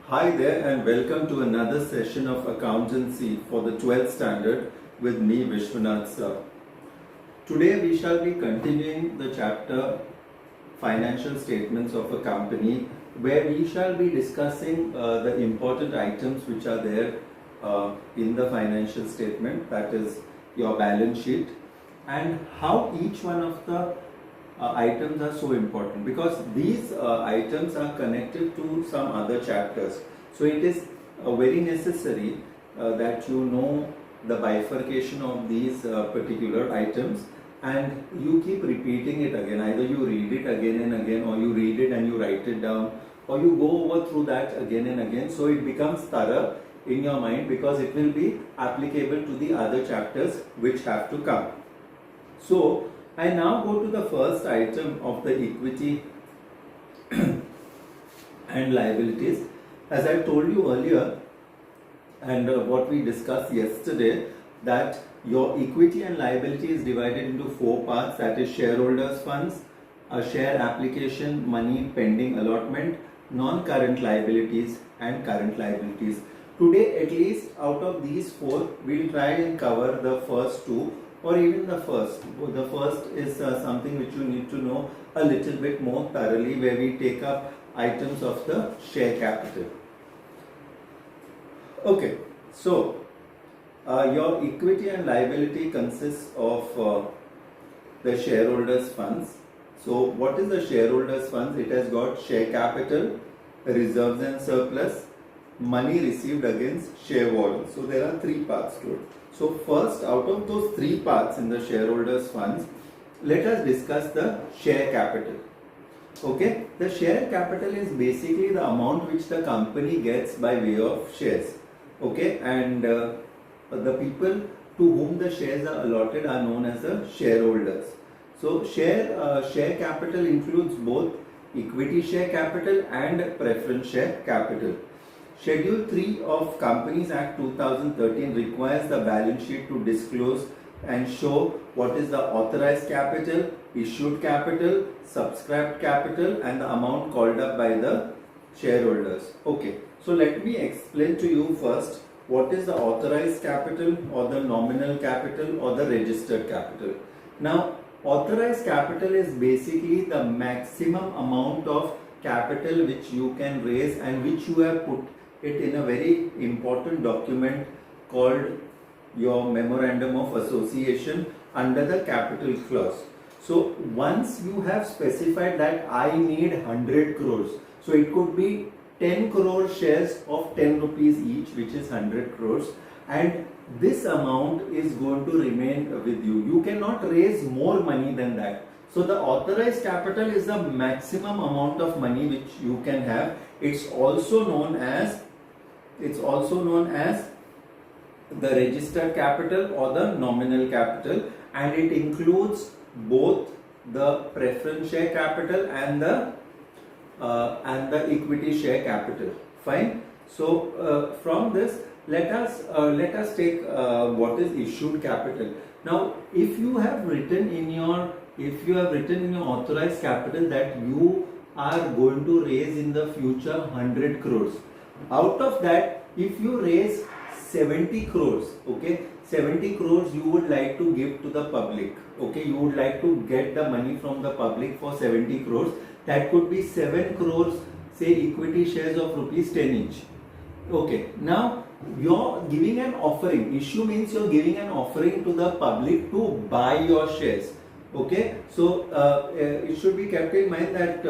Hi there and welcome to another session of accountancy for the 12th standard with me Vishwanath sir. Today we shall be continuing the chapter financial statements of a company where we shall be discussing the important items which are there in the financial statement, that is your balance sheet, and how each one of the items are so important because these items are connected to some other chapters. So it is very necessary that you know the bifurcation of these particular items and you keep repeating it again. Either you read it again and again, or you read it and you write it down, or you go over through that again and again, so it becomes thorough in your mind because it will be applicable to the other chapters which have to come. So I now go to the first item of the equity and liabilities. As I told you earlier, and what we discussed yesterday, that your equity and liability is divided into four parts, that is shareholders funds, a share application, money pending allotment, non-current liabilities and current liabilities. Today, at least out of these four, we'll try and cover the first two, or even the first. The first is something which you need to know a little bit more thoroughly, where we take up items of the share capital. Okay, so your equity and liability consists of the shareholders funds. So what is the shareholders funds? It has got share capital, reserves and surplus, money received against share warrants. So there are three parts to it. So first, out of those three parts in the shareholders funds, let us discuss the share capital. Okay, the share capital is basically the amount which the company gets by way of shares. Okay, and the people to whom the shares are allotted are known as the shareholders. So share capital includes both equity share capital and preference share capital. Schedule 3 of Companies Act 2013 requires the balance sheet to disclose and show what is the authorized capital, issued capital, subscribed capital, and the amount called up by the shareholders. Okay, so let me explain to you first what is the authorized capital or the nominal capital or the registered capital. Now, authorized capital is basically the maximum amount of capital which you can raise and which you have put it in a very important document called your Memorandum of Association under the capital clause. So once you have specified that I need 100 crores, so it could be 10 crore shares of 10 rupees each, which is 100 crores, and this amount is going to remain with you. You cannot raise more money than that. So the authorized capital is the maximum amount of money which you can have. It's also known as the registered capital or the nominal capital, and it includes both the preference share capital and the equity share capital. Fine. So from this, let us take what is issued capital. Now, if you have written in your authorized capital that you are going to raise in the future 100 crores, out of that, if you raise 70 crores, okay, 70 crores you would like to give to the public, okay, you would like to get the money from the public for 70 crores, that could be 7 crores, say equity shares of rupees 10 each. Okay, now you're giving an offering. Issue means you're giving an offering to the public to buy your shares. Okay, so it should be kept in mind that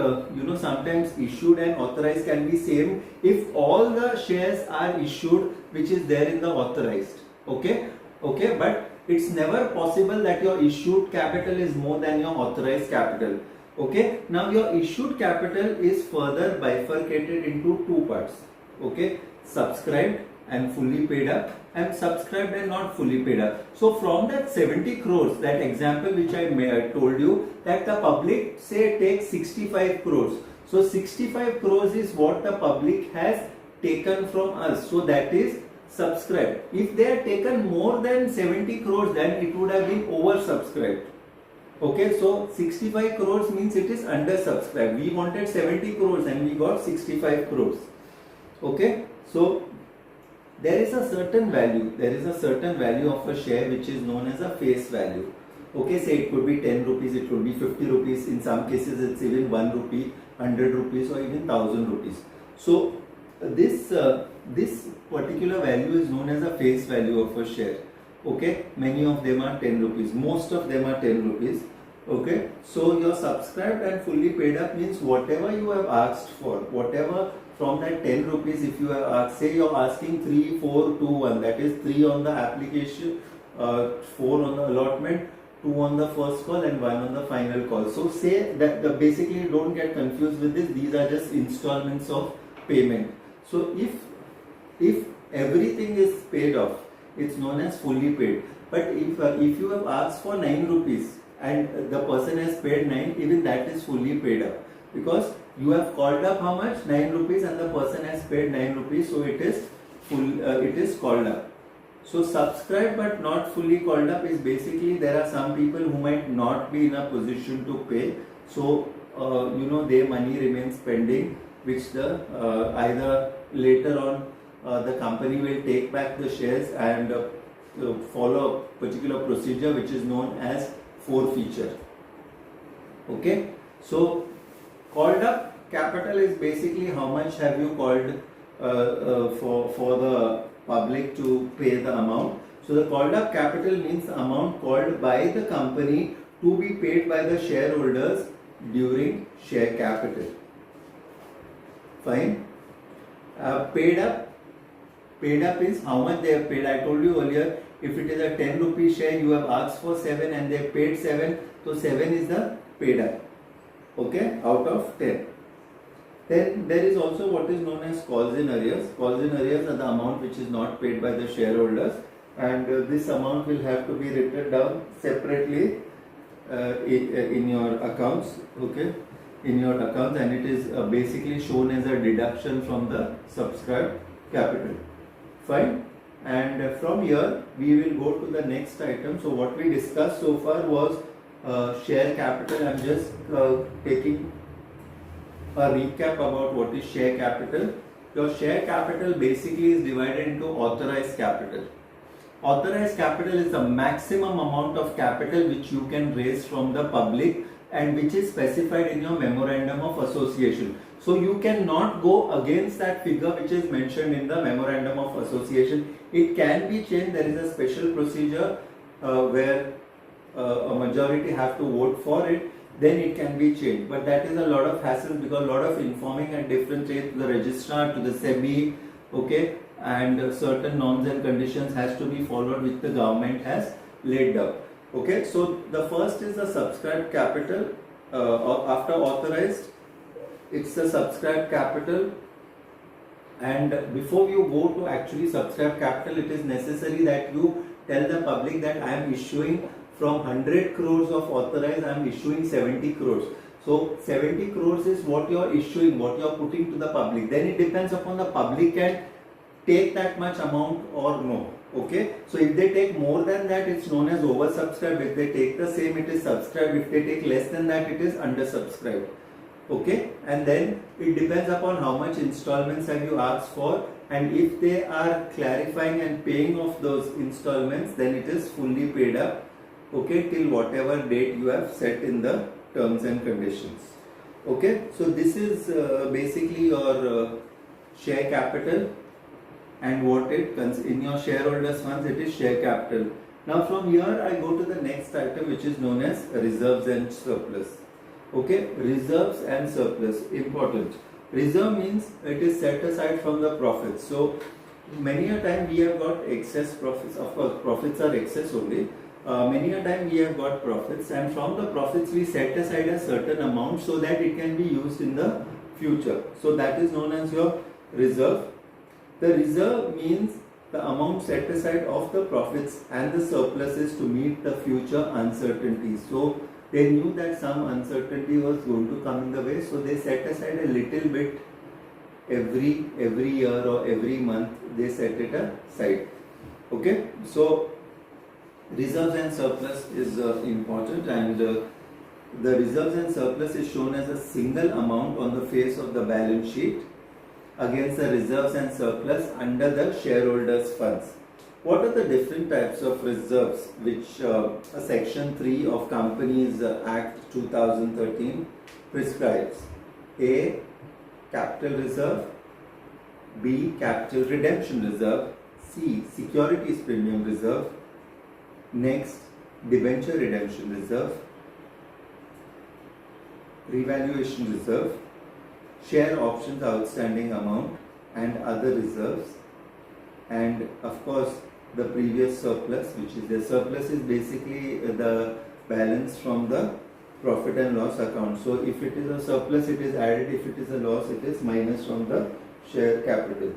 sometimes issued and authorized can be same if all the shares are issued which is there in the authorized. Okay, but it's never possible that your issued capital is more than your authorized capital. Okay, now your issued capital is further bifurcated into two parts. Okay, subscribed and fully paid up, and subscribed and not fully paid up. So from that 70 crores, that example which I told you, that the public say takes 65 crores. So 65 crores is what the public has taken from us. So that is subscribed. If they had taken more than 70 crores, then it would have been oversubscribed. Okay, so 65 crores means it is undersubscribed. We wanted 70 crores and we got 65 crores. Okay, so there is a certain value of a share which is known as a face value. Okay, say it could be 10 rupees, it could be 50 rupees, in some cases it's even 1 rupee, 100 rupees, or even 1000 rupees. So this particular value is known as a face value of a share. Okay, many of them are 10 rupees, most of them are 10 rupees. Okay, so your subscribed and fully paid up means whatever you have asked for, whatever from that 10 rupees, if you have asked, say you're asking 3, 4, 2, 1, that is 3 on the application, 4 on the allotment, 2 on the first call, and 1 on the final call. So say that basically don't get confused with this, these are just installments of payment. So if everything is paid off, it's known as fully paid. But if you have asked for 9 rupees and the person has paid 9, even that is fully paid up, because you have called up how much, 9 rupees, and the person has paid 9 rupees, so it is full, it is called up. So subscribed but not fully called up is basically there are some people who might not be in a position to pay, so their money remains pending, which the either later on the company will take back the shares and follow a particular procedure which is known as forfeiture. Okay, so called up capital is basically how much have you called for the public to pay the amount. So the called up capital means the amount called by the company to be paid by the shareholders during share capital. Fine. Paid up is how much they have paid. I told you earlier, if it is a 10 rupee share, you have asked for 7 and they paid 7, so 7 is the paid up. Okay, out of 10. Then there is also what is known as calls in arrears. Calls in arrears are the amount which is not paid by the shareholders, and this amount will have to be written down separately in your accounts. Okay, in your accounts, and it is basically shown as a deduction from the subscribed capital. Fine. And from here we will go to the next item. So what we discussed so far was share capital. I am just taking a recap about what is share capital. Your share capital basically is divided into authorized capital. Authorized capital is the maximum amount of capital which you can raise from the public and which is specified in your memorandum of association. So you cannot go against that figure which is mentioned in the memorandum of association. It can be changed. There is a special procedure where a majority have to vote for it, then it can be changed. But that is a lot of hassle, because a lot of informing and different to the registrar, to the SEBI, okay, and certain norms and conditions has to be followed which the government has laid down. Okay, so the first is the subscribed capital. After authorized, it's the subscribed capital, and before you go to actually subscribe capital, it is necessary that you tell the public that I am issuing from 100 crores of authorized, I am issuing 70 crores. So 70 crores is what you are issuing, what you are putting to the public. Then it depends upon the public can take that much amount or no. Okay, so if they take more than that, it's known as oversubscribed. If they take the same, it is subscribed. If they take less than that, it is undersubscribed. Okay, and then it depends upon how much installments have you asked for, and if they are clarifying and paying off those installments, then it is fully paid up. Okay, till whatever date you have set in the terms and conditions. Okay, so this is basically your share capital, and what it in your shareholders funds, it is share capital. Now from here I go to the next item, which is known as reserves and surplus. Okay, reserves and surplus, important. Reserve means it is set aside from the profits. So many a time we have got excess profits. Of course, profits are excess only. Many a time we have got profits, and from the profits we set aside a certain amount so that it can be used in the future. So that is known as your reserve. The reserve means the amount set aside of the profits and the surpluses to meet the future uncertainties. So they knew that some uncertainty was going to come in the way, so they set aside a little bit every year or every month. They set it aside. Okay, so reserves and surplus is important, and the reserves and surplus is shown as a single amount on the face of the balance sheet, against the reserves and surplus under the shareholders funds. What are the different types of reserves which section 3 of Companies Act 2013 prescribes? A. Capital reserve. B. Capital redemption reserve. C. Securities premium reserve. Next, debenture redemption reserve, revaluation reserve, share options outstanding amount and other reserves, and of course the previous surplus, which is the surplus is basically the balance from the profit and loss account. So if it is a surplus, it is added; if it is a loss, it is minus from the share capital.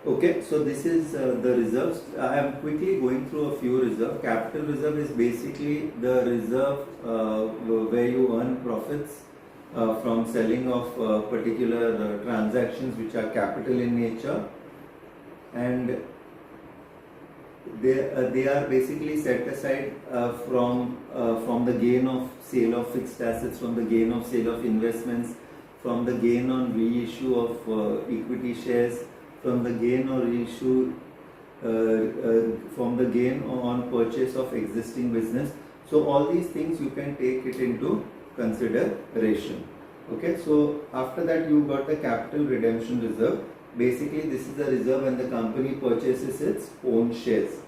Okay, so this is the reserves. I am quickly going through a few reserves. Capital reserve is basically the reserve where you earn profits from selling of particular transactions which are capital in nature, and they are basically set aside from the gain of sale of fixed assets, from the gain of sale of investments, from the gain on reissue of equity shares, from the gain or reissue, from the gain on purchase of existing business. So all these things you can take it into consideration. Okay, so after that you got the capital redemption reserve. Basically this is the reserve when the company purchases its own shares.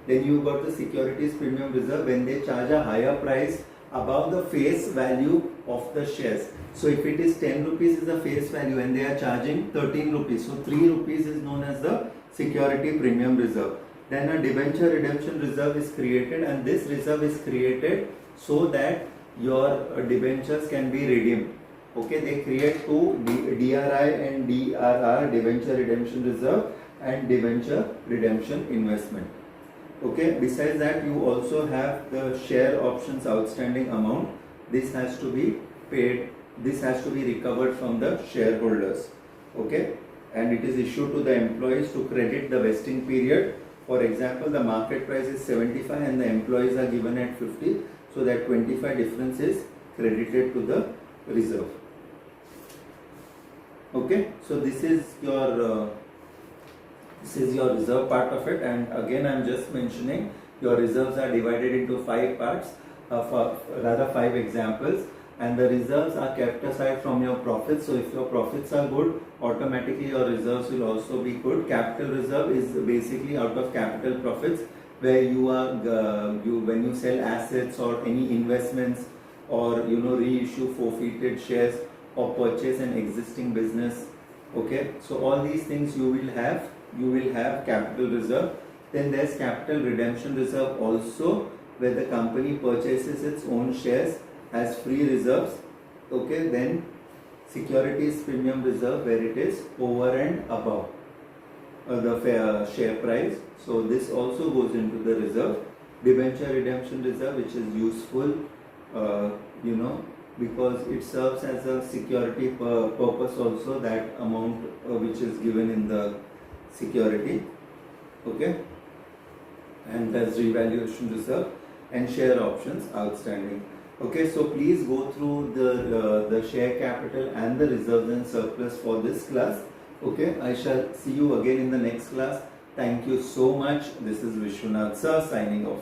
Then you got the securities premium reserve when they charge a higher price above the face value of the shares. So if it is 10 rupees is the face value and they are charging 13 rupees, so 3 rupees is known as the security premium reserve. Then a debenture redemption reserve is created, and this reserve is created so that your debentures can be redeemed. Okay, they create two, DRI and DRR, debenture redemption reserve and debenture redemption investment. Okay, besides that you also have the share options outstanding amount. This has to be paid, this has to be recovered from the shareholders. Okay, and it is issued to the employees to credit the vesting period. For example, the market price is 75 and the employees are given at 50, so that 25 difference is credited to the reserve. Okay, so this is your reserve part of it, and again I am just mentioning your reserves are divided into 5 parts, rather 5 examples, and the reserves are kept aside from your profits. So if your profits are good, automatically your reserves will also be good. Capital reserve is basically out of capital profits, where you are when you sell assets or any investments, or reissue forfeited shares or purchase an existing business. Okay, so all these things you will have capital reserve. Then there's capital redemption reserve also, where the company purchases its own shares as free reserves. Okay, then securities premium reserve, where it is over and above the share price. So this also goes into the reserve. Debenture redemption reserve, which is useful, because it serves as a security purpose also, that amount which is given in the security. Okay, and there's revaluation reserve and share options outstanding. Okay, so please go through the share capital and the reserves and surplus for this class. Okay, I shall see you again in the next class. Thank you so much. This is Vishwanath sir signing off.